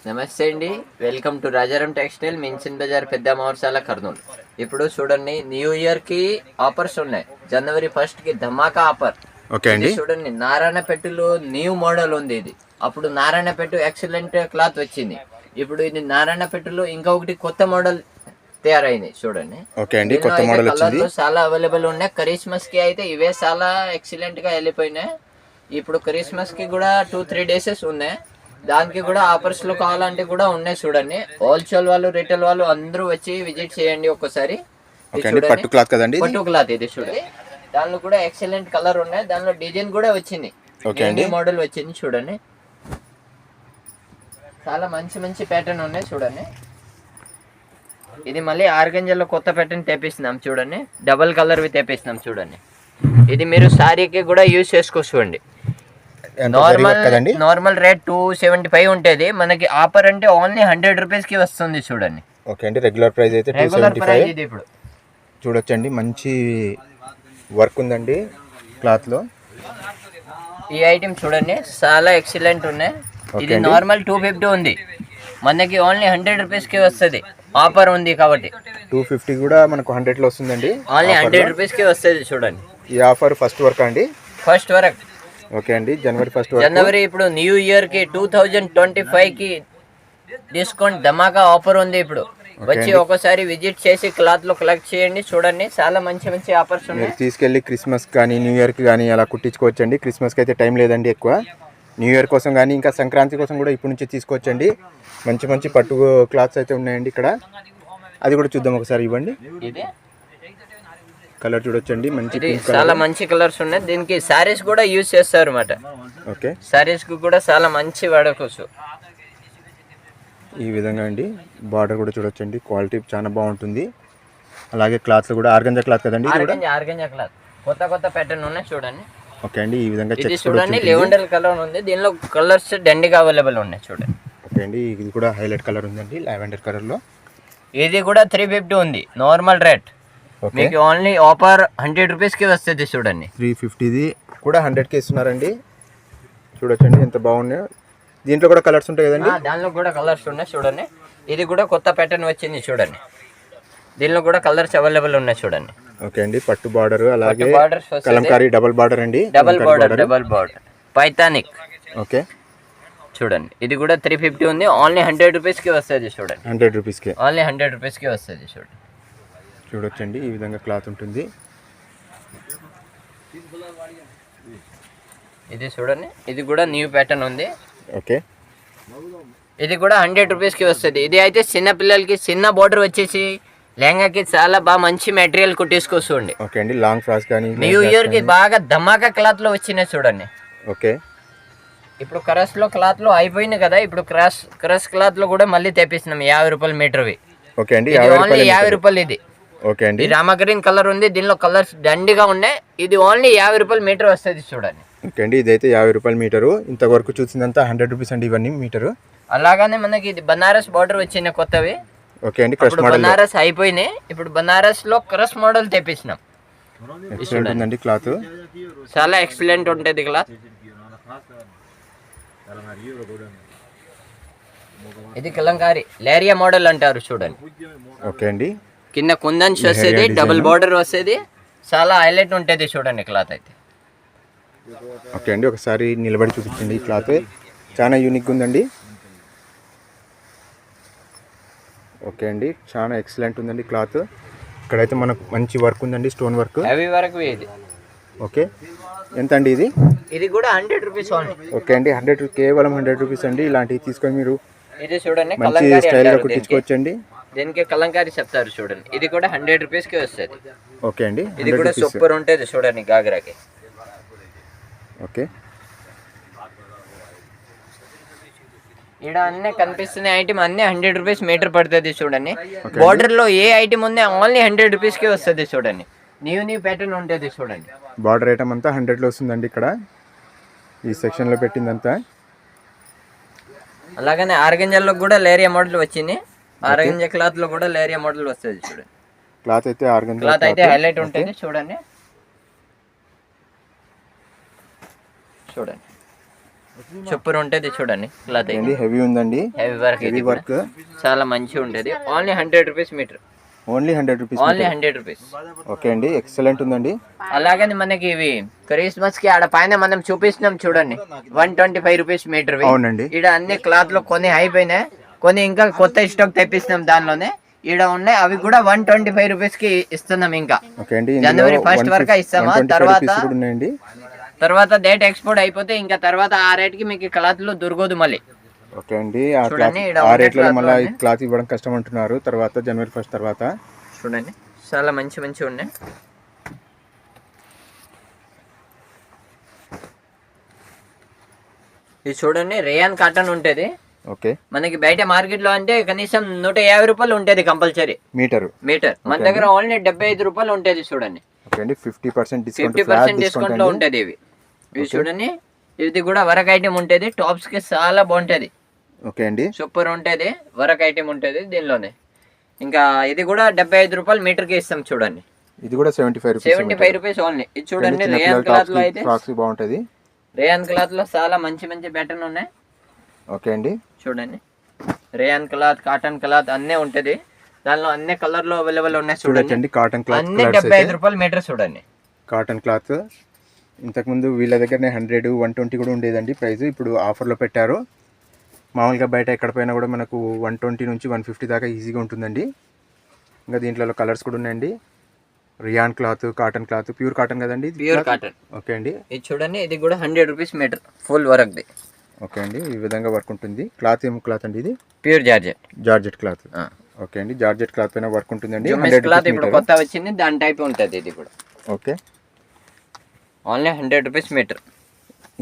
నమస్తే అండి, welcome to Rajaram textile మిన్సిన్ బజార్ పెద్ద మవర్సాల కర్నూలు. ఇప్పుడు చూడండి, న్యూ ఇయర్ కి ఆఫర్స్ ఉన్నాయి. జనవరి 1 కి ధమాకా ఆఫర్. ఓకే అండి. చూడండి, నారాయణపెట్టులో న్యూ మోడల్ ఉంది. ఇది అప్పుడు నారాయణపెట్టు ఎక్సలెంట్ క్లాత్ వచ్చింది. ఇప్పుడు ఇది నారాయణపెట్టులో ఇంకొకటి కొత్త మోడల్ తయారైంది. చూడండి, ఓకే అండి, కొత్త మోడల్ వచ్చింది. చాలా అవైలబుల్ ఉన్నాయి. క్రిస్మస్ కి అయితే ఇవే చాలా ఎక్సలెంట్ గా వెళ్ళిపోయినాయి. ఇప్పుడు క్రిస్మస్ కి కూడా 2-3 డేసెస్ ఉన్నాయి. దానికి కూడా ఆఫర్స్ లో కావాలంటే కూడా ఉన్నాయి. చూడండి, హోల్సేల్ వాళ్ళు, రిటైల్ వాళ్ళు అందరూ వచ్చి విజిట్ చేయండి ఒక్కసారి. పట్టు క్లాత్ కదండి, పట్టు క్లాత్ ఇది. చూడండి, దానిలో కూడా ఎక్సలెంట్ కలర్ ఉన్నాయి. దానిలో డిజైన్ కూడా వచ్చింది. ఓకే అండి, మోడల్ వచ్చింది. చూడండి, చాలా మంచి మంచి ప్యాటర్న్ ఉన్నాయి. చూడండి, ఇది మళ్ళీ ఆర్గంజాలో కొత్త ప్యాటర్న్ తెప్పిస్తున్నాం. చూడండి, డబల్ కలర్ వి తెప్పిస్తున్నాం. చూడండి, ఇది మీరు సారీకి కూడా యూజ్ చేసుకోవచ్చు. నార్మల్ రేట్ 275 ఉంటుంది. మనకి ఆఫర్ అంటే ఓన్లీ 100 రూపీస్ కి వస్తుంది. చూడండి, ఓకే అండి, రెగ్యులర్ ప్రైస్ అయితే 275. ఇది ఇప్పుడు చూడొచ్చండి, మంచి వర్క్ ఉందండి క్లాత్ లో. ఈ ఐటమ్ చూడండి, చాలా ఎక్సలెంట్ ఉన్నాయి. ఇది నార్మల్ 250 ఉంది, మనకి ఓన్లీ 100 రూపీస్ కి వస్తుంది. ఆఫర్ ఉంది కాబట్టి 250 కూడా మనకు 100 లో వస్తుందండి. ఓన్లీ 100 రూపీస్ కి వస్తుంది. చూడండి, ఈ ఆఫర్ ఫస్ట్ వర్క్ అండి, ఫస్ట్ వరకు. ఓకే అండి, జనవరి 1 జనవరి ఇప్పుడు న్యూ ఇయర్ కి 2025 కి డిస్కౌంట్ ధమాకా ఆఫర్ ఉంది. ఇప్పుడు వచ్చి ఒకసారి విజిట్ చేసి క్లాత్ లో కలెక్ట్ చేయండి. చూడండి, చాలా మంచి మంచి ఆఫర్స్ ఉన్నాయి. తీసుకెళ్లి క్రిస్మస్ కానీ న్యూ ఇయర్ కి కానీ అలా కుట్టించుకోవచ్చండి. క్రిస్మస్ కి అయితే టైం లేదండి ఎక్కువ. న్యూ ఇయర్ కోసం కానీ ఇంకా సంక్రాంతి కోసం కూడా ఇప్పటి నుంచి తీసుకోవచ్చండి. మంచి మంచి పట్టు క్లాత్స్ అయితే ఉన్నాయండి ఇక్కడ. అది కూడా చూద్దాం ఒకసారి. ఇవ్వండి, కలర్ చూడొచ్చండి, మంచి చాలా మంచి కలర్స్ ఉన్నాయి. దీనికి సారీస్ కూడా యూజ్ చేస్తారు అన్నమాట. ఓకే, సారీస్ కు కూడా చాలా మంచి వాడుకోవచ్చు. ఈ విధంగా అండి, బార్డర్ కూడా చూడొచ్చండి, క్వాలిటీ చాలా బాగుంటుంది. అలాగే క్లాత్స్ కూడా ఆర్గంజా క్లాత్ కదండి, ఆర్గంజా క్లాత్ కొత్త కొత్త ప్యాటర్న్ ఉన్నాయి. చూడండి, ఓకే అండి, ఈ విధంగా ఇది చూడండి, లెవెండర్ కలర్ ఉంది. దీనిలో కలర్స్ దండిగా అవైలబుల్ ఉన్నాయి. చూడండి, ఓకే అండి, ఇది కూడా హైలైట్ కలర్ ఉందండి, లావెండర్ కలర్ లో. ఇది కూడా 350 ఉంది, నార్మల్ రేట్. మీకు ఓన్లీ ఆఫర్ 100 రూపీస్ కి వస్తుంది. చూడండి, 350 కూడా 100 కి ఇస్తున్నారండి. చూడొచ్చండి ఎంత బాగున్నాయో. దీంట్లో కూడా కలర్స్ ఉంటాయి కదండి, దానిలో కూడా కలర్స్ ఉన్నాయి. చూడండి, ఇది కూడా కొత్త ప్యాటర్న్ వచ్చింది. చూడండి, దీనిలో కూడా కలర్స్ అవైలబుల్ ఉన్నాయి. చూడండి, ఓకే అండి, పట్టు బార్డర్, అలాగే కలంకారీ డబల్ బార్డర్ అండి, డబల్ బార్డర్ పైథానిక్. ఓకే, చూడండి, ఇది కూడా 350 ఉంది, ఓన్లీ 100 రూపీస్ కి వస్తుంది. చూడండి, 100 రూపీస్ కి, ఓన్లీ 100 రూపీస్ కి వస్తుంది. చూడండి, చూడొచ్చండి, ఈ విధంగా క్లాత్ ఉంటుంది. ఇది చూడండి, ఇది కూడా న్యూ ప్యాటర్న్ ఉంది. ఓకే, ఇది కూడా 100 రూపీస్ కి వస్తుంది. ఇది అయితే చిన్న పిల్లలకి చిన్న బార్డర్ వచ్చేసి లెహంగాకి చాలా బాగా మంచి మెటీరియల్ కుట్టించుకోండి. ఓకే అండి, లాంగ్ ఫ్రాక్స్ కానీ న్యూ ఇయర్ కి బాగా ధమాకా క్లాత్ లో వచ్చినాయి. చూడండి, ఓకే, ఇప్పుడు క్రష్ లో క్లాత్ లో అయిపోయింది కదా. ఇప్పుడు క్రష్ క్లాత్ లో కూడా మళ్ళీ తెప్పిస్తున్నాం 50 రూపాయలు మీటర్. ఓకే అండి, ఓన్లీ 50 రూపాయలు. ఇది ఓకే అండి, రామగ్రీన్ కలర్ ఉంది. దీనిలో కలర్స్ దండిగా ఉన్నాయి. ఇది ఓన్లీ 50 రూపాయలు మీటర్ వస్తుంది. చూడండి, ఓకే అండి, ఇదైతే 50 రూపాయలు మీటరు. ఇంతవరకు చూసిందంతా 100 రూపీస్ అండి ఇవన్నీ మీటరు. అలాగానే మనకి ఇది బనారస్ బార్డర్ వచ్చిన కొత్తవి. ఓకే అండి, క్రష్ మోడల్. బనారస్ అయిపోయినాయి, ఇప్పుడు బనారస్ లో క్రష్ మోడల్ తెప్పించినాం. ఎక్సలెంట్ ఉందండి క్లాత్, చాలా ఎక్సలెంట్ ఉంటుంది క్లాత్. ఇది కలంకారీ లేరియా మోడల్ అంటారు. చూడండి, ఓకే అండి, కింద కుందన్స్ వస్తుంది, డబుల్ బార్డర్ వస్తుంది, చాలా హైలైట్ ఉంటుంది. చూడండి, క్లాత్ అయితే. ఓకే అండి, ఒకసారి నిలబడి చూపించండి. ఈ క్లాత్ చాలా యూనిక్ ఉందండి. ఓకే అండి, చాలా ఎక్సలెంట్ ఉందండి క్లాత్. ఇక్కడైతే మనకు మంచి వర్క్ ఉందండి, స్టోన్ వర్క్, హెవీ వర్క్. ఇది ఓకే, ఎంత అండి ఇది? ఇది కూడా 100 రూపీస్ ఓన్లీ. ఓకే అండి, 100, కేవలం 100 రూపీస్ అండి. ఇలాంటివి తీసుకొని మీరు ఇది చూడండి, మంచి స్టైల్ గా కుట్టించుకోవచ్చండి. దీనికి కలంకారీ చెప్తారు. చూడండి, ఇది కూడా 100 రూపీస్ కి వస్తుంది. ఓకే అండి, ఇది కూడా సూపర్ ఉంటుంది. చూడండి, గాగ్రాకి. ఓకే, ఇక్కడ అన్నీ కనిపిస్తున్న ఐటమ్ అన్ని 100 రూపీస్ మీటర్ పడుతుంది. చూడండి, బార్డర్ లో ఏ ఐటమ్ ఉందో ఓన్లీ 100 రూపీస్ కి వస్తుంది. చూడండి, న్యూ ప్యాటర్న్ ఉంటుంది. చూడండి, బార్డర్ ఐటమ్ అంతా 100 లో వస్తుందండి. ఇక్కడ ఈ సెక్షన్ లో పెట్టిందంతా. అలాగనే ఆర్గంజాలో కూడా లేరియా మోడల్ వచ్చింది. ఆర్గంజా క్లాత్ లో కూడా లేరియా మోడల్ వస్తుంది. చూడండి, క్లాత్ అయితే ఆర్గంజా క్లాత్ అయితే హైలైట్ ఉంటుంది. చూడండి, సూపర్ ఉంటది చూడండి క్లాత్ ఏంటి హెవీ ఉందండి, హెవీ వర్క్ హెవీ వర్క్. చాలా మంచిగా ఉంటది. Only 100 rupees metre, only 100 rupees. Only 100 rupees. Okay అండి, ఎక్సలెంట్ ఉందండి. అలాగని మనకి ఇవి క్రిస్మస్ కి ఆడ పైన మనం చూపిస్తున్నాం చూడండి 125 రూపీస్ మీటర్. అవునండి, ఈడ అన్ని క్లాత్ లో కొన్ని అయిపోయినాయి, కొన్ని ఇంకా కొత్త స్టాక్ తెప్పిస్తున్నాం దానిలోనే. ఈడ ఉన్నాయి అవి కూడా 125 రూపీస్ కి ఇస్తున్నాం. ఇంకా ఓకే అండి, జనవరి 1st వరకు ఇస్తామా, తర్వాత డేట్ ఎక్స్పోర్ట్ అయిపోతే ఇంకా తర్వాత ఆ రేట్ కి మీకు క్లాత్ లో దొరకదు మళ్ళీ. ఓకే అండి, చూడండి ఆ రేట్లలో మళ్ళీ క్లాత్ ఇవ్వడం కష్టం అంటున్నారు తర్వాత జనవరి 1 తర్వాత. చూడండి చాలా మంచి ఉన్నాయి. ఇది చూడండి రేయాన్ కాటన్ ఉంటది. ఓకే, మనకి బయట మార్కెట్ లో అంటే కనీసం 150 రూపాయలు ఉంటది కంపల్సరీ మీటర్. మన దగ్గర ఓన్లీ 75 రూపాయలు ఉంటది. చూడండి ఓకే అండి, 50% 50% డిస్కౌంట్ లో ఉంటది. ఇవి చూడండి, ఇది కూడా వరక్ ఐటమ్ ఉంటది. టాప్స్ కి చాలా బాగుంటది. ఓకే అండి, సూపర్ ఉంటది, వరక్ ఐటమ్ ఉంటది దీనిలోనే. ఇంకా ఇది కూడా 75 రూపాయలు మీటర్ కి ఇస్తాం. చూడండి ఇది కూడా 75 రూపీస్ ఓన్లీ. ఇది చూడండి రేయాన్ క్లాత్ లో అయితే బాగుంటది. రేయాన్ క్లాత్ లో చాలా మంచి ప్యాటర్న్ ఉన్నాయి. ఓకే అండి, చూడండి రేయాన్ క్లాత్, కాటన్ క్లాత్ అన్నీ ఉంటది. దానిలో అన్ని కలర్ లో అవైలబుల్ ఉన్నాయి. చూడండి కాటన్ క్లాత్ అన్ని 75 రూపాయలు మీటర్. చూడండి కాటన్ క్లాత్ ఇంతకుముందు వీళ్ళ దగ్గరనే 100, 120 కూడా ఉండేదండి ప్రైస్. ఇప్పుడు ఆఫర్లో పెట్టారు. మామూలుగా బయట ఎక్కడ పోయినా కూడా మనకు 120 నుంచి 150 దాకా ఈజీగా ఉంటుందండి. ఇంకా దీంట్లో కలర్స్ కూడా ఉన్నాయండి. Rayon cloth, cotton cloth, pure cotton కదండి, ప్యూర్ కాటన్. ఓకే అండి, ఇది చూడండి, ఇది కూడా 100 రూపీస్ మీటర్ ఫుల్ వర్క్ ది. ఓకే అండి, ఈ విధంగా వర్క్ ఉంటుంది. క్లాత్ ఏం క్లాత్ అండి? ఇది ప్యూర్ జార్జెట్ క్లాత్. ఓకే అండి, జార్జెట్ క్లాత్ పైన వర్క్ ఉంటుందండి. క్లాత్ ఇప్పుడు కొత్త వచ్చింది, దాని టైప్ ఉంటుంది ఇది కూడా. Okay, only 100 rupees metre.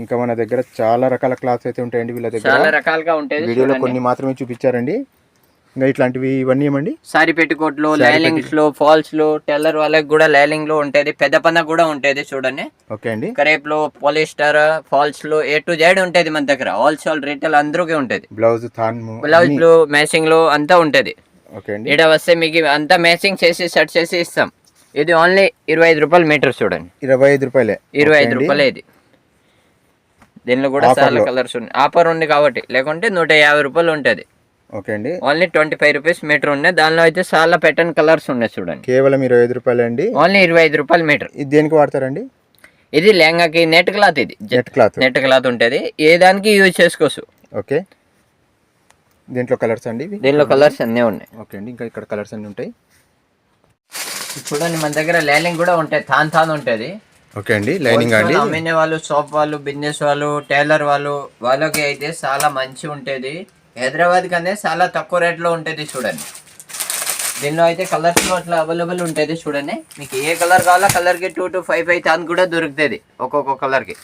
ఇంకా మన దగ్గర చాలా రకాల క్లాత్స్ అయితే ఉంటాయండి వీళ్ళ దగ్గర. చాలా రకాలుగా ఉంటాయి. వీడియోలో కొన్ని మాత్రమే చూపించారండి. ఇంకా ఇట్లాంటివి ఇవన్నీ ఏమండి? సారీ పెట్టికోట్లు, లైలింగ్స్ లో, ఫాల్స్ లో, టెల్లర్ వాళ్ళకి కూడా లైలింగ్ లో ఉంటది. పెద్ద పన్న కూడా ఉంటది. చూడండి ఓకే అండి, క్రేప్ లో, పాలిస్టర్, ఫాల్స్ లో A to Z ఉంటది మన దగ్గర. హోల్సేల్ రీటైల్ అందరికీ ఉంటది. బ్లౌజ్ లో మ్యాచింగ్ లో అంతా ఉంటది. ఓకే అండి, ఇక్కడ వస్తే మీకు అంతా మ్యాచింగ్ చేసి సెట్ చేసి ఇస్తాం. ఇది ఓన్లీ 25 రూపాయలు మీటర్. చూడండి 25 రూపాయలే. 25 రూపాయలే ఇది. దీనిలో కూడా చాలా కలర్స్ ఉన్నాయి. ఆఫర్ ఉంది కాబట్టి, లేకుంటే 150 రూపాయలు ఉంటది. ఓకే అండి, ఓన్లీ 25 రూపీస్ మీటర్ ఉన్నాయి. దానిలో అయితే చాలా ప్యాటర్న్ కలర్స్ ఉన్నాయి. చూడండి కేవలం 25 రూపాయలు అండి. ఓన్లీ 25 రూపాయలు మీటర్. ఇది దేనికి వాడతారండి? ఇది లెహంగాకి నెట్ క్లాత్. ఇది నెట్ క్లాత్ ఉంటది. ఏ దానికి యూజ్ చేసుకోవచ్చు. ఓకే, దీంట్లో కలర్స్ అండి? దీనిలో కలర్స్ అన్నీ ఉన్నాయి. ఓకే అండి, ఇంకా ఇక్కడ కలర్స్ అన్ని ఉంటాయి. చూడండి మన దగ్గర లైనింగ్ కూడా ఉంటాయి. థాన్ ఉంటది. ఓకే అండి, లైనింగ్ అండి. అమ్మిన వాళ్ళు, షాప్ వాళ్ళు, బిజినెస్ వాళ్ళు, టైలర్ వాళ్ళకి అయితే చాలా మంచి ఉంటది. హైదరాబాద్ కనే చాలా తక్కువ రేట్ లో ఉంటది. చూడండి దీనిలో అయితే కలర్స్ అట్లా అవైలబుల్ ఉంటది. చూడండి మీకు ఏ కలర్ కావాలో కలర్ కి 2 to 5 థాన్ కూడా దొరుకుతుంది ఒక్కొక్క కలర్ కి.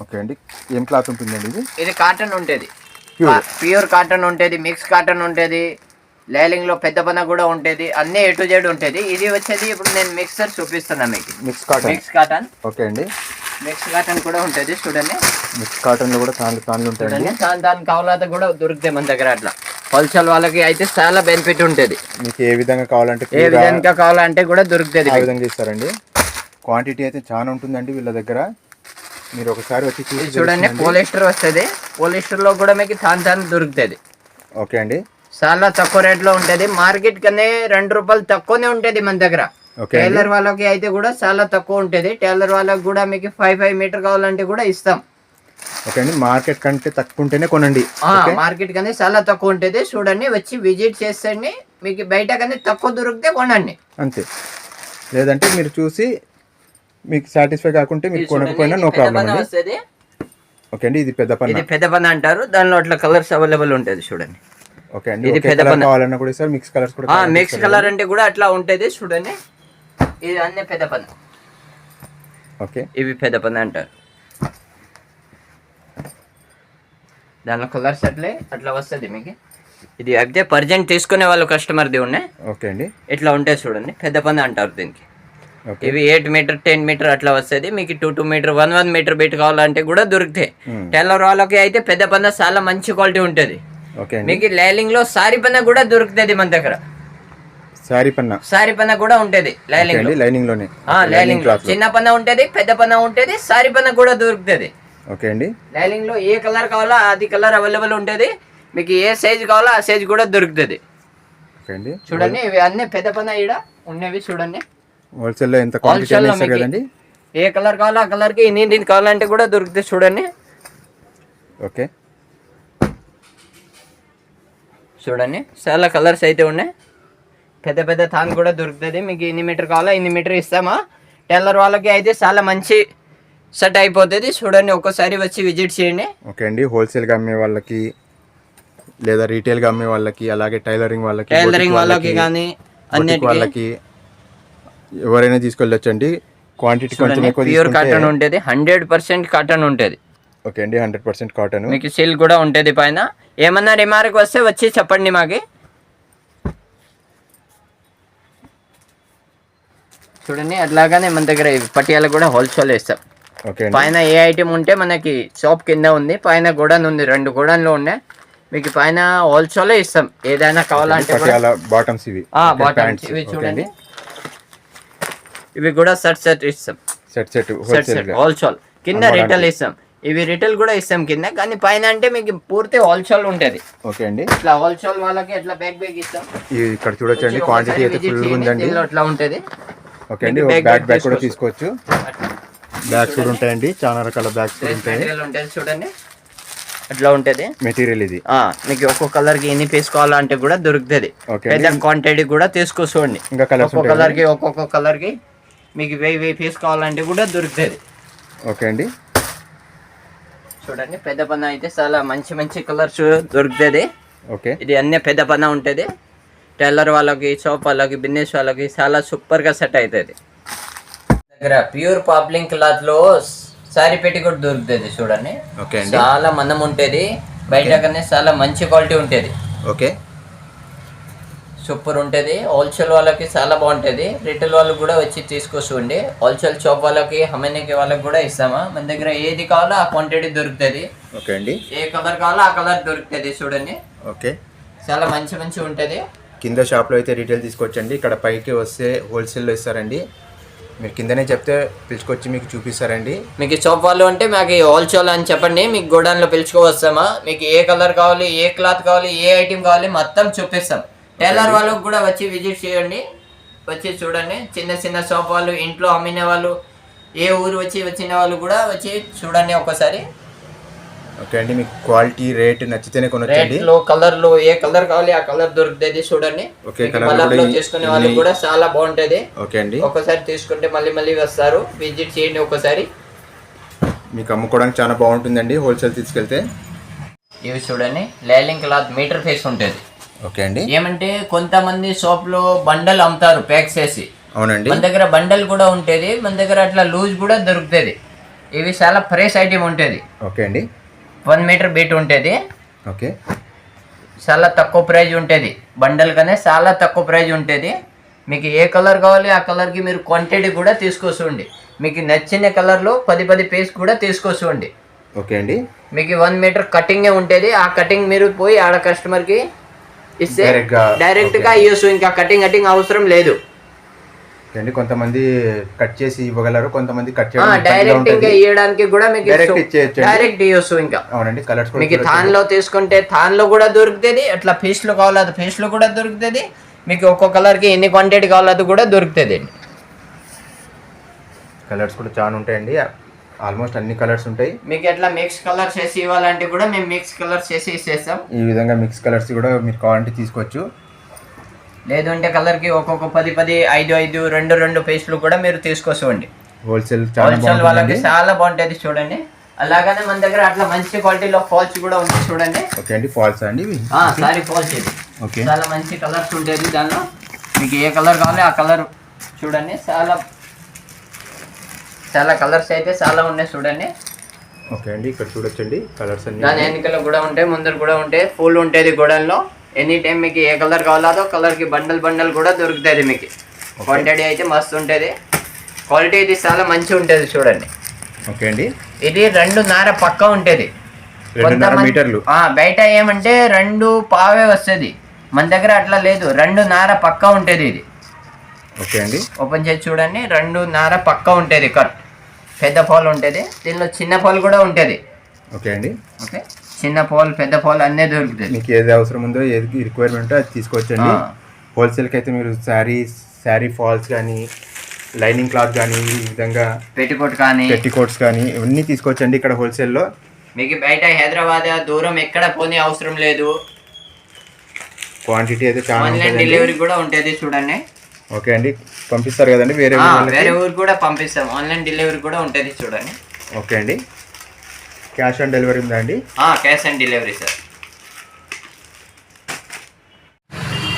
ఓకే అండి, ఏం క్లాత్ ఉంటుందండి? ఇది కాటన్ ఉంటది. ప్యూర్ కాటన్ ఉంటది, మిక్స్ కాటన్ ఉంటది, లైలింగ్ లో పెద్ద పన కూడా ఉంటది. అన్ని A to Z ఉంటది. ఇది వచ్చేది ఇప్పుడు నేను మిక్సర్ చూపిస్తున్నా మీకు. Mix cotton. ఓకే అండి, మిక్స్ కాటన్ కూడా ఉంటది. చూడండి మిక్స్ కాటన్ లో కూడా తాన్లు ఉంటాయండి. తాన్ కావాలంటే కూడా దొరుకుతాయి మన దగ్గర. అట్లా హోల్సేల్ వాళ్ళకి అయితే చాలా బెనిఫిట్ ఉంటది. మీకు ఏ విధంగా కావాలంటే కూడా దొరుకుతుంది. ఆ విధంగా ఇస్తారండి. క్వాంటిటీ అయితే చాలా ఉంటుందండి వీళ్ళ దగ్గర. మీరు ఒకసారి వచ్చి చూసి చూడండి. పోలిస్టర్ వస్తుంది. పోలిస్టర్ లో కూడా మీకు తాన్ దొరుకుతుంది. ఓకే అండి, చాలా తక్కువ రేట్ లో ఉంటది. మార్కెట్ కనే 2 రూపాయలు తక్కువనే ఉంటది మన దగ్గర. టైలర్ వాళ్ళకి అయితే కూడా చాలా తక్కువ ఉంటది. టైలర్ వాళ్ళకి కూడా మీకు 5 మీటర్ కావాలంటే కూడా ఇస్తాం. ఓకే అండి, మార్కెట్ కంటే తక్కువ ఉంటేనే కొనండి. మార్కెట్ కనే చాలా తక్కువ ఉంటది. చూడండి వచ్చి విజిట్ చేయండి. మీకు బయట కనే తక్కువ దొరికితే కొనండి అంతే. లేదంటే మీరు చూసి మీకు సాటిస్ఫై కాకుంటే మీరు కొనకపోయినా నో ప్రాబ్లం అండి. ఓకే అండి, ఇది పెద్ద పన్న అంటారు. దానిలో అట్లా కలర్స్ అవైలబుల్ ఉంటది. చూడండి ఓకే అండి, ఇది పెద్ద పన్న కావాలన్నా కూడా సార్ మిక్స్ కలర్స్ కూడా. మిక్స్ కలర్ అంటే కూడా అట్లా ఉంటది. చూడండి ఇది అన్ని పెద్ద పన్న. ఓకే, ఇవి పెద్ద పన్న అంటారు. దానిలో కలర్స్ అట్లా వస్తుంది మీకు. ఇది అయితే పర్జెంట్ తీసుకునే వాళ్ళు కస్టమర్ది ఉన్నాయి. ఓకే అండి, ఇట్లా ఉంటాయి. చూడండి పెద్ద పన్న అంటారు దీనికి. ఇవి 8 మీటర్ 10 మీటర్ అట్లా వస్తుంది. మీకు 2 మీటర్ 1 మీటర్ బయట కావాలంటే కూడా దొరుకుతాయి. టైలర్ వాళ్ళకి అయితే పెద్ద పన్న చాలా మంచి క్వాలిటీ ఉంటది. మీకు లైలింగ్ లో సారీ పన్న కూడా దొరుకుతుంది మన దగ్గర. సారీ పన్న కూడా ఉంటది లైలింగ్ లోనే. లైలింగ్ లో చిన్న పన్న ఉంటది, పెద్ద పన్న ఉంటది, సారీ పన్న కూడా దొరుకుతుంది. ఓకే అండి. లైనింగ్ లో ఏ కలర్ కావాలో అది కలర్ అవైలబుల్ ఉంటుంది. మీకు ఏ సైజ్ కావాలో ఆ సైజ్ కూడా దొరుకుతుంది. ఓకే అండి. చూడండి ఇవి అన్ని పెద్ద పన్న ఈడ ఉన్నవి చూడండి. హోల్సేల్ లో ఎంత క్వాంటిటీ ఇస్తారు కదండి. ఏ కలర్ కావాలో ఆ కలర్ కి ఇన్ని కావాలంటే కూడా దొరుకుతుంది చూడండి. ఓకే చూడండి చాలా కలర్స్ అయితే ఉన్నాయి. పెద్ద పెద్ద థాన్ కూడా దొరుకుతుంది. మీకు ఇన్ని మీటర్ కావాలా ఇన్ని మీటర్ ఇస్తామా. టైలర్ వాళ్ళకి అయితే చాలా మంచి సెట్ అయిపోతుంది. చూడండి ఒక్కసారి వచ్చి విజిట్ చేయండి. ఓకే అండి. హోల్సేల్గా అమ్మే వాళ్ళకి లేదా రీటైల్గా అమ్మే వాళ్ళకి అలాగే టైలరింగ్ వాళ్ళకి కానీ వాళ్ళకి ఎవరైనా తీసుకెళ్ళొచ్చండి. క్వాంటిటీ కొంచెం ఎక్కువ ప్యూర్ కాటన్ ఉంటుంది. 100% కాటన్ ఉంటుంది. ఓకే అండి. 100% కాటన్. మీకు సిల్క్ కూడా ఉంటుంది. పైన ఏమన్నా రిమార్క్ వస్తే వచ్చి చెప్పండి మాకి. చూడండి అట్లాగానే మన దగ్గర పటియాలు కూడా హోల్సేల్ ఇస్తాం. ఓకే. పైన ఏ ఐటమ్ ఉంటే మనకి షాప్ కింద ఉంది, పైన గోడౌన్ ఉంది, 2 గోడౌన్లు ఉన్నాయి. మీకు పైన హోల్సేల్ ఇస్తాం. ఏదైనా కావాలంటే బాటమ్స్ ఇవి ఇవి చూడండి. ఇవి కూడా సెట్ ఇస్తాం. సెట్ హోల్సేల్ కింద రిటైల్ ఇస్తాం. ఇవి రిటైల్ కూడా ఇస్తాం కింద, కానీ పైన అంటే మీకు పూర్తి హోల్సేల్ ఉంటుంది. ఓకే అండి. ఇట్లా హోల్సేల్ వాళ్ళకి ఇట్లా బ్యాగ్ ఇస్తాం. ఇక్కడ చూడొచ్చండి క్వాంటిటీ అయితే ఫుల్ ఉందండి. ఇట్లా ఉంటుంది. ఓకే అండి. బ్యాగ్ కూడా తీసుకోవచ్చు. బ్యాగ్స్ కూడా ఉంటాయండి. చాలా రకాల బ్యాగ్స్ కూడా ఉంటాయి. చూడండి అట్లా ఉంటుంది మెటీరియల్ ఇది. మీకు ఒక్కొక్క కలర్ కి ఎన్ని పీస్ కావాలంటే కూడా దొరుకుతుంది. పెద్ద క్వాంటిటీ కూడా తీసుకోండి. ఇంకా ఒక్కొక్క కలర్ కి మీకు 1000 పీస్ కావాలంటే కూడా దొరుకుతుంది. ఓకే అండి. చూడండి పెద్ద పన్న అయితే చాలా మంచి కలర్స్ దొరుకుతుంది. ఓకే. ఇది అన్ని పెద్ద పన్న ఉంటుంది. టైలర్ వాళ్ళకి, షాప్ వాళ్ళకి, బిజినెస్ వాళ్ళకి చాలా సూపర్ గా సెట్ అవుతుంది. దగ్గర ప్యూర్ పాప్లింగ్ క్లాత్ లో సారీ పెట్టి కూడా దొరుకుతుంది. చూడండి చాలా మందం ఉంటుంది. బయట కన్నా చాలా మంచి క్వాలిటీ ఉంటుంది. ఓకే సూపర్ ఉంటుంది. హోల్సేల్ వాళ్ళకి చాలా బాగుంటుంది. రిటైల్ వాళ్ళకి కూడా వచ్చి తీసుకొచ్చుకోండి. హోల్సేల్ షాప్ వాళ్ళకి, హమేనికి వాళ్ళకి కూడా ఇస్తామా. మన దగ్గర ఏది కావాలో ఆ క్వాంటిటీ దొరుకుతుంది. ఓకే అండి. ఏ కలర్ కావాలో ఆ కలర్ దొరుకుతుంది. చూడండి ఓకే చాలా మంచి ఉంటుంది. కింద షాప్లో అయితే రీటైల్ తీసుకొచ్చండి. ఇక్కడ పైకి వస్తే హోల్సేల్లో ఇస్తారండి. మీరు కిందనే చెప్తే పిలుచుకొచ్చి మీకు చూపిస్తారండి. మీకు షాప్ వాళ్ళు అంటే మాకు హోల్సేల్ అని చెప్పండి. మీకు గోడౌన్లో పిలుచుకోవస్తామా. మీకు ఏ కలర్ కావాలి, ఏ క్లాత్ కావాలి, ఏ ఐటమ్ కావాలి మొత్తం చూపిస్తాం. టైలర్ వాళ్ళకు కూడా వచ్చి విజిట్ చేయండి. వచ్చి చూడండి. చిన్న షాప్ వాళ్ళు, ఇంట్లో అమ్మిన వాళ్ళు, ఏ ఊరు వచ్చిన వాళ్ళు కూడా వచ్చి చూడండి ఒకసారి. ఓకే అండి. మీకు క్వాలిటీ రేట్ నచ్చితేనే కొనొచ్చండి. రేట్లో కలర్లు ఏ కలర్ కావాలి ఆ కలర్ దొరుకుతుంది. చూడండి. ఓకే. కలర్లో చేసుకునే వాళ్ళకి కూడా చాలా బాగుంటుంది. ఓకే అండి. ఒకసారి తీసుకుంటే మళ్ళీ వస్తారు. విజిట్ చేయండి ఒకసారి. మీకు అమ్ముకోవడానికి చాలా బాగుంటుందండి హోల్సేల్ తీసుకెళ్తే. ఇవి చూడండి లైనింగ్ క్లాత్ మీటర్ ఫేస్ ఉంటుంది. ఓకే అండి. ఏమంటే కొంతమంది షాప్ లో బండల్ అమ్ముతారు ప్యాక్ చేసి. అవునండి. మన దగ్గర బండల్ కూడా ఉంటుంది. మన దగ్గర అట్లా లూజ్ కూడా దొరుకుతుంది. ఇవి చాలా ఫ్రెష్ ఐటమ్ ఉంటుంది. ఓకే అండి. 1 మీటర్ బీట్ ఉంటుంది. ఓకే. చాలా తక్కువ ప్రైజ్ ఉంటుంది. బండల్ కనే చాలా తక్కువ ప్రైజ్ ఉంటుంది. మీకు ఏ కలర్ కావాలి ఆ కలర్కి మీరు క్వాంటిటీ కూడా తీసుకొచ్చుకోండి. మీకు నచ్చిన కలర్లో 10 పీస్ కూడా తీసుకొచ్చుకోండి. ఓకే అండి. మీకు 1 మీటర్ కటింగే ఉంటుంది. ఆ కటింగ్ మీరు పోయి ఆడ కస్టమర్కి ఇస్తే డైరెక్ట్గా ఇవ్వచ్చు. ఇంకా కటింగ్ అవసరం లేదు. కొంతమంది కట్ చేసి ఇవ్వగలరు, కొంతమంది కట్ డైరెక్ట్ ఇంకా ఇవ్వడానికి కూడా మీకు డైరెక్ట్ ఇవ్వచ్చు. ఇంకా అవునండి. కలర్స్ మీకు థాన్ లో తీసుకుంటే థాన్ లో కూడా దొరుకుతుంది. అట్లా పీస్ లో కావాలి అది పీస్ లో కూడా దొరుకుతుంది. మీకు ఒక్కో కలర్ కి ఎన్ని క్వాంటిటీ కావాలో అది కూడా దొరుకుతుంది అండి. కలర్స్ కూడా చాలా ఉంటాయండి. ఆల్మోస్ట్ అన్ని కలర్స్ ఉంటాయి. మీకు ఎట్లా మిక్స్ కలర్స్ చేసి ఇవ్వాలంటే కూడా మేము మిక్స్ కలర్స్ చేసి ఇచ్చేస్తాం. ఈ విధంగా మిక్స్ కలర్స్ కూడా మీరు కావాలంటే తీసుకోవచ్చు. లేదు అంటే కలర్కి ఒక్కొక్క 10 5 2 పీస్లు కూడా మీరు తీసుకోవండి. హోల్సేల్ వాళ్ళకి చాలా బాగుంటుంది. చూడండి అలాగనే మన దగ్గర అట్లా మంచి క్వాలిటీలో ఫాల్స్ కూడా ఉంది. చూడండి. ఓకే అండి. ఫాల్స్ అండి సారీ ఫాల్స్ ఇది. ఓకే. చాలా మంచి కలర్స్ ఉంటుంది దానిలో. మీకు ఏ కలర్ కావాలి ఆ కలర్ చూడండి. చాలా కలర్స్ అయితే చాలా ఉన్నాయి. చూడండి. ఓకే అండి. ఇక్కడ చూడొచ్చండి కలర్స్ అన్ని. దాని వెనకలో కూడా ఉంటాయి, ముందర కూడా ఉంటాయి. ఫుల్ ఉంటుంది గోడౌన్లో. ఎనీ టైం మీకు ఏ కలర్ కావాలో అదో కలర్కి బండల్ కూడా దొరుకుతుంది. మీకు క్వాంటిటీ అయితే మస్తు ఉంటుంది. క్వాలిటీ ఇది చాలా మంచిగా ఉంటుంది. చూడండి. ఓకే అండి. ఇది 2.5 పక్క ఉంటుంది. మీటర్లు. బయట ఏమంటే 2 పావే వస్తుంది. మన దగ్గర అట్లా లేదు. 2.5 పక్క ఉంటుంది ఇది. ఓకే అండి. ఓపెన్ చేసి చూడండి. 2.5 పక్క ఉంటుంది కట్. పెద్ద ఫాల్ ఉంటుంది, దీనిలో చిన్న ఫాల్ కూడా ఉంటుంది. ఓకే అండి. ఓకే, చిన్న ఫాల్ పెద్ద ఫాల్ అన్నీ దొరుకుతుంది. మీకు ఏది అవసరం ఉందో ఏది రిక్వైర్మెంట్ అది తీసుకోవచ్చండి. హోల్సేల్కి అయితే మీరు శారీ ఫాల్స్ కానీ లైనింగ్ క్లాత్ కానీ ఈ విధంగా పెట్టికోట్స్ కానీ ఇవన్నీ తీసుకోవచ్చండి ఇక్కడ హోల్సేల్లో. మీకు బయట హైదరాబాద్ దూరం ఎక్కడ పోనీ అవసరం లేదు. క్వాంటిటీ అయితే చాలా ఆన్లైన్ డెలివరీ కూడా ఉంటుంది చూడండి. ఓకే అండి, పంపిస్తారు కదండి వేరే ఊరు కూడా పంపిస్తాం, ఆన్లైన్ డెలివరీ కూడా ఉంటుంది చూడండి. ఓకే అండి. క్యాష్ ఆన్ డెలివరీ ఉందా అండి? Cash on delivery sir.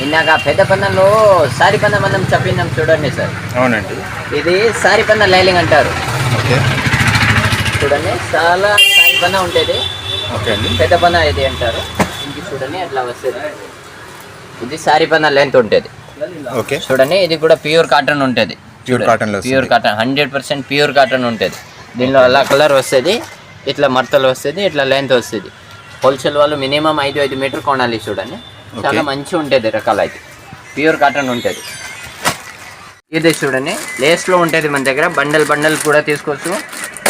ఇందాక పెద్ద పన్నంలో సారీ పన్న మనం చెప్పినాం చూడండి సార్. అవునండి, ఇది సారీ పన్న లైలింగ్ అంటారు. ఓకే చూడండి, చాలా సారీ పన్న ఉంటుంది. ఓకే అండి. పెద్ద పన్న ఇది అంటారు. ఇంక చూడండి అట్లా వస్తుంది. ఇది సారీ పన్న లెంత్ ఉంటుంది. ఓకే చూడండి, ఇది కూడా ప్యూర్ కాటన్ ఉంటుంది. ప్యూర్ కాటన్ 100% ప్యూర్ కాటన్ ఉంటుంది. దీనిలో అలా కలర్ వస్తుంది, ఇట్లా మడతలు వస్తుంది, ఇట్లా లెంత్ వస్తుంది. హోల్సేల్ వాళ్ళు మినిమం 5 మీటర్ కొనాలి చూడండి. చాలా మంచిగా ఉంటుంది రకాలు అయితే, ప్యూర్ కాటన్ ఉంటుంది. ఇది చూడండి, లేస్లో ఉంటుంది మన దగ్గర. బండల్ కూడా తీసుకోవచ్చు,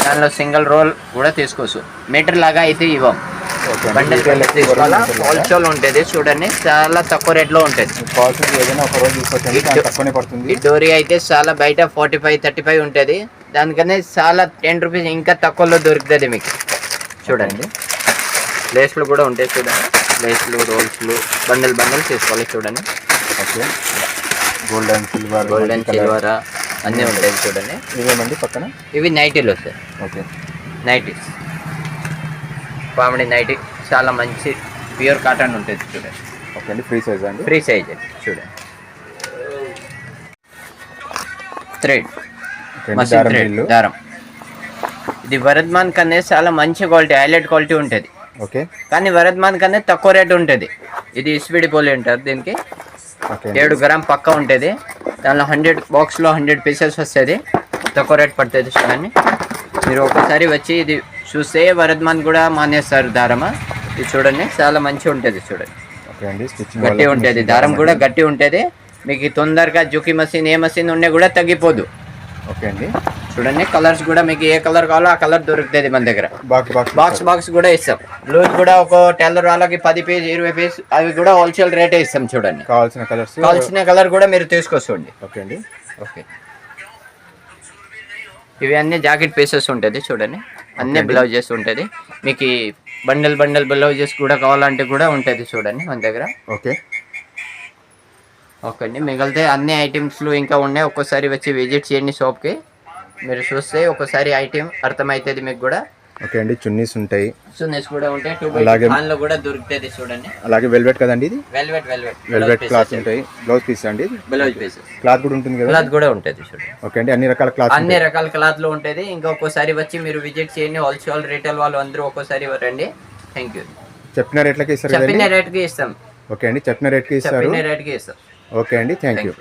దానిలో సింగిల్ రోల్ కూడా తీసుకోవచ్చు. మీటర్ లాగా అయితే ఇవ్వం, బండల్ తీసుకోవాలా. హోల్సేల్ ఉంటుంది చూడండి, చాలా తక్కువ రేట్లో ఉంటుంది. ఈ డోరీ అయితే చాలా బయట 45-35 ఉంటుంది, దానికన్నా చాలా 10 రూపీస్ ఇంకా తక్కువలో దొరుకుతుంది మీకు. చూడండి, లేస్లు కూడా ఉంటాయి చూడండి, లేస్లు రోల్స్లు బండల్ తీసుకోవాలి చూడండి. ఓకే, గోల్డెన్ సిల్వర్ అన్నీ ఉంటాయి చూడండి. ఇవేమండి పక్కన? ఇవి నైటీలు సార్. ఓకే, నైటీస్, కామెడీ నైటీ, చాలా మంచి ప్యూర్ కాటన్ ఉంటుంది చూడండి. ఓకే అండి. ఫ్రీ సైజ్ అండి? ఫ్రీ సైజ్ చూడండి. థ్రెడ్, దారం. ఇది వరద్మాన్ కన్నా చాలా మంచి క్వాలిటీ, హైలైట్ క్వాలిటీ ఉంటుంది. ఓకే, కానీ వరద్మాన్ కన్నా తక్కువ రేట్ ఉంటుంది. ఇది ఇస్పిడి పోలి అంటారు దీనికి. 7 గ్రామ్ పక్క ఉంటుంది. దానిలో 100 బాక్స్లో 100 పీసెస్ వస్తుంది. తక్కువ రేట్ పడుతుంది చూడండి. మీరు ఒకసారి వచ్చి ఇది చూస్తే వరద్మాన్ కూడా మానేస్తారు దారమా. ఇది చూడండి, చాలా మంచిగా ఉంటుంది చూడండి. ఓకే అండి. గట్టి ఉంటుంది, దారం కూడా గట్టి ఉంటుంది. మీకు తొందరగా జుకి మషిన్ ఏ మషిన్ ఉన్నా కూడా తగ్గిపోదు. ఓకే అండి. చూడండి, కలర్స్ కూడా మీకు ఏ కలర్ కావాలో ఆ కలర్ దొరుకుతుంది మన దగ్గర. బాక్స్ కూడా ఇస్తాం. బ్లౌజ్ కూడా ఒక టైలర్ వాళ్ళకి 10 పీస్ 20 పీస్ అవి కూడా హోల్సేల్ రేటే ఇస్తాం చూడండి. కావాల్సిన కలర్ కూడా మీరు తీసుకొచ్చుకోండి. ఓకే అండి. ఓకే, ఇవి అన్ని జాకెట్ పీసెస్ ఉంటుంది చూడండి, అన్ని బ్లౌజెస్ ఉంటుంది. మీకు బండల్ బ్లౌజెస్ కూడా కావాలంటే కూడా ఉంటుంది చూడండి మన దగ్గర. ఓకే ఓకే అండి. మిగిలితే అన్ని ఐటమ్స్లు ఇంకా ఉన్నాయి. ఒక్కోసారి వచ్చి విజిట్ చేయండి షాప్కి, మీరు చూస్తే ఒక్కోసారి ఐటమ్ అర్థమవుతుంది మీకు కూడా. ఓకే అండి. చున్నీస్ ఉంటాయి, చున్నీస్ కూడా ఉంటాయి. 2x కూడా దొరుకుతుంది చూడండి. అలాగే వెల్వెట్ కదండి ఇది? వెల్వెట్ క్లాత్ ఉంటాయి. బ్లౌజ్ పీస్ అండి? Blouse pieces. క్లాత్ కూడా ఉంటుంది కదా? క్లాత్ కూడా ఉంటుంది చూడండి. ఓకే అండి. అన్ని రకాల క్లాత్లు ఉంటుంది. ఇంకా ఒక్కోసారి వచ్చి మీరు విజిట్ చేయండి. హోల్సేల్ రీటైల్ వాళ్ళు అందరూ ఒక్కోసారి రండి. Thank you. చెప్పిన రేట్లకి ఇస్తారు? చెప్పిన రేట్కి ఇస్తాం. ఓకే అండి. చెప్పిన రేట్కి ఇస్తారు. రేట్కి ఇస్తాం. ఓకే అండి. Thank you.